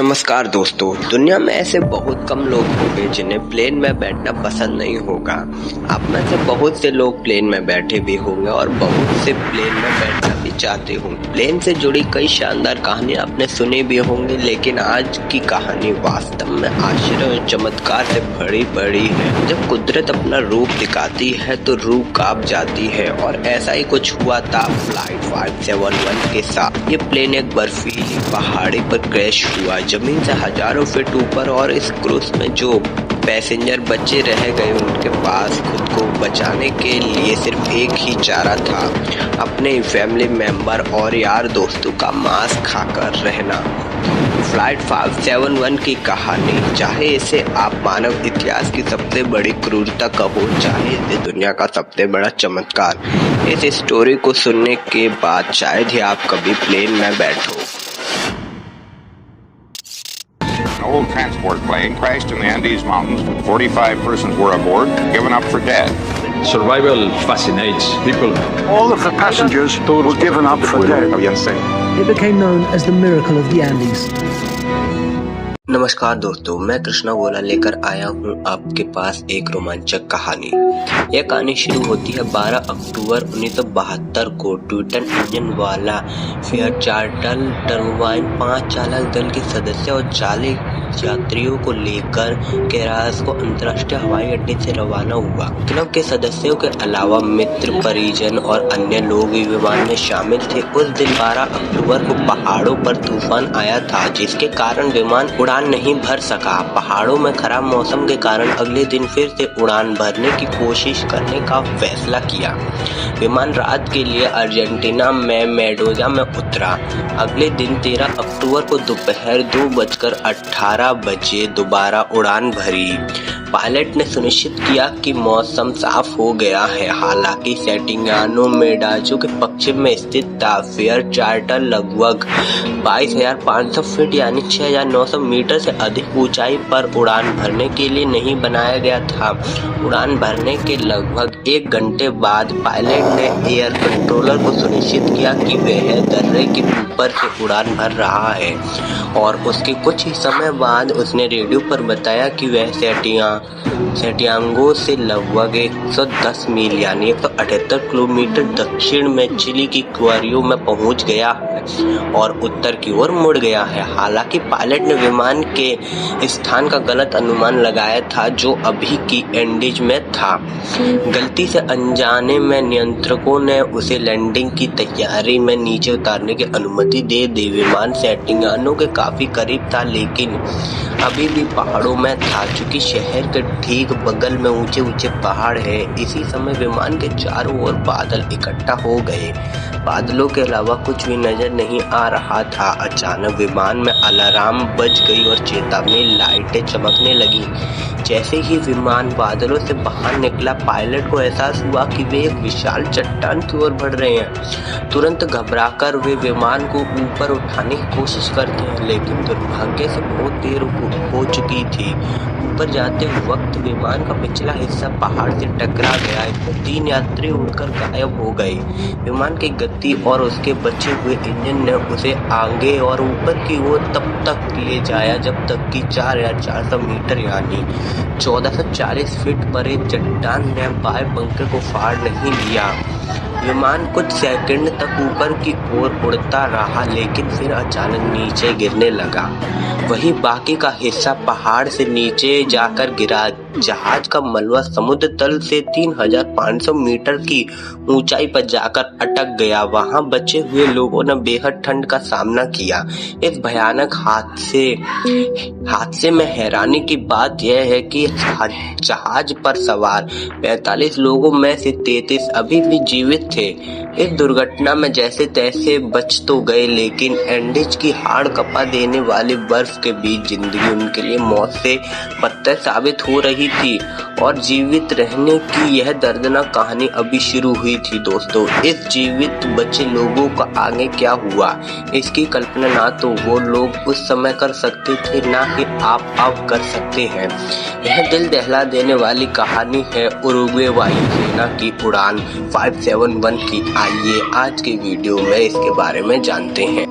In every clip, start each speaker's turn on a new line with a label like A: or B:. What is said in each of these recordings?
A: नमस्कार दोस्तों, दुनिया में ऐसे बहुत कम लोग होंगे जिन्हें प्लेन में बैठना पसंद नहीं होगा। आप में से बहुत से लोग प्लेन में बैठे भी होंगे और बहुत से प्लेन में बैठना भी चाहते होंगे। प्लेन से जुड़ी कई शानदार कहानियां आपने सुनी भी होंगी, लेकिन आज की कहानी वास्तव में आश्चर्य और चमत्कार से भरी पड़ी है। जब कुदरत अपना रूप दिखाती है तो रूह कांप जाती है, और ऐसा ही कुछ हुआ था फ्लाइट 571 के साथ। ये प्लेन एक बर्फीली पहाड़ी पर क्रैश हुआ, जमीन से हजारों फीट ऊपर, और इस क्रूज में जो पैसेंजर बचे रह गए उनके पास खुद को बचाने के लिए सिर्फ एक ही चारा था, अपने फैमिली मेंबर और यार दोस्तों का मांस खाकर रहना। फ्लाइट 571 की कहानी, चाहे इसे आप मानव इतिहास की सबसे बड़ी क्रूरता कहो, चाहे इसे दुनिया का सबसे बड़ा चमत्कार, इस स्टोरी को सुनने के बाद शायद ही आप कभी प्लेन में बैठो।
B: An old transport plane crashed in the Andes Mountains. 45 persons were aboard, given up for dead.
C: Survival fascinates people.
D: All of the passengers were given up for dead.
E: It became known as the miracle of the Andes.
A: नमस्कार दोस्तों, मैं कृष्णा गोला लेकर आया हूँ आपके पास एक रोमांचक कहानी। यह कहानी शुरू होती है 12 अक्टूबर 1972 को। ट्विटन इंजन वाला फेयरचार्टल टर्बाइन 5 चालक दल के सदस्य और 40 यात्रियों को लेकर कैरास को अंतर्राष्ट्रीय हवाई अड्डे से रवाना हुआ। क्लब के सदस्यों के अलावा मित्र, परिजन और अन्य लोग भी विमान में शामिल थे। उस दिन 12 अक्टूबर को पहाड़ों पर तूफान आया था, जिसके कारण विमान उड़ान नहीं भर सका। पहाड़ों में खराब मौसम के कारण अगले दिन फिर से उड़ान भरने की कोशिश करने का फैसला किया। विमान रात के लिए अर्जेंटीना में मेंडोजा में उतरा। अगले दिन 13 अक्टूबर को दोपहर 2:18 दोबारा उड़ान भरी। पायलट ने सुनिश्चित किया कि मौसम साफ हो गया है। हालांकि सेटिंगानो मेडाजो के पश्चिम में स्थित था। फेयरचार्टल लगभग 22,500 फीट यानी 6,900 मीटर से अधिक ऊंचाई पर उड़ान भरने के लिए नहीं बनाया गया था। उड़ान भरने के लगभग 1 घंटे बाद पायलट ने एयर कंट्रोलर को सुनिश्चित किया कि वह दर्रे के ऊपर से उड़ान भर रहा है, और उसके कुछ ही समय बाद उसने रेडियो पर बताया कि वह सैंटियागो से लगभग 110 मील यानी 178 किलोमीटर दक्षिण में चिली की क्वारियो में पहुंच गया है और उत्तर की ओर मुड़ गया है। हालांकि पायलट ने विमान के स्थान का गलत अनुमान लगाया था, जो अभी की एंडीज में था। गलती से अनजाने में नियंत्रकों ने उसे लैंडिंग की तैयारी में नीचे उतारने की अनुमति दे दी। विमान सेटिंगानो के काफी करीब था, लेकिन अभी भी पहाड़ों में था। चूंकि शहर के ठीक बगल में ऊंचे ऊंचे पहाड़ है, इसी समय विमान के चारों ओर बादल इकट्ठा हो गए। बादलों के अलावा कुछ भी नजर नहीं आ रहा था। अचानक विमान में अलार्म बज गई और चेतावनी लाइटें चमकने लगी। जैसे ही विमान बादलों से बाहर निकला, पायलट को एहसास हुआ कि वे एक विशाल चट्टान की ओर बढ़ रहे हैं। तुरंत घबराकर वे विमान को ऊपर उठाने की कोशिश करते हैं, लेकिन दुर्भाग्य से बहुत देर हो चुकी थी। ऊपर जाते वक्त विमान का पिछला हिस्सा पहाड़ से टकरा गया। इसमें 3 यात्री उड़कर गायब हो गए। विमान की गति और उसके बचे हुए इंजन ने उसे आगे और ऊपर की ओर तब तक ले जाया जब तक कि 4,400 मीटर यानी 1440 फीट पर एक चट्टान ने बाएं पंखे को फाड़ नहीं लिया। विमान कुछ सेकंड तक ऊपर की ओर उड़ता रहा, लेकिन फिर अचानक नीचे गिरने लगा। वही बाकी का हिस्सा पहाड़ से नीचे जाकर गिरा। जहाज का मलबा समुद्र तल से 3,500 मीटर की ऊंचाई पर जाकर अटक गया। वहां बचे हुए लोगों ने बेहद ठंड का सामना किया। इस भयानक हादसे में हैरानी की बात यह है कि जहाज पर सवार 45 लोगों में से 33 अभी भी जीवित थे। इस दुर्घटना में जैसे तैसे बच तो गए, लेकिन एंडीज की हाड़ कपा देने वाली बर्फ के बीच जिंदगी उनके लिए मौत से पत्थर साबित हो रही थी, और जीवित रहने की यह दर्दनाक कहानी अभी शुरू हुई थी। दोस्तों, इस जीवित बचे लोगों का आगे क्या हुआ, इसकी कल्पना ना तो वो लोग उस समय कर सकते थे, ना ही आप अब कर सकते हैं। यह दिल दहला देने वाली कहानी है उरुग्वे वायुसेना की उड़ान 571 की। आइए आज के वीडियो में इसके बारे में जानते हैं।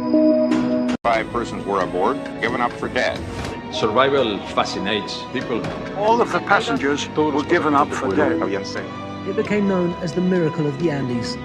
B: 5 persons were aboard, given up for dead.
C: Survival fascinates people.
D: All of the passengers were given up for dead.
E: It became known as the miracle of the Andes.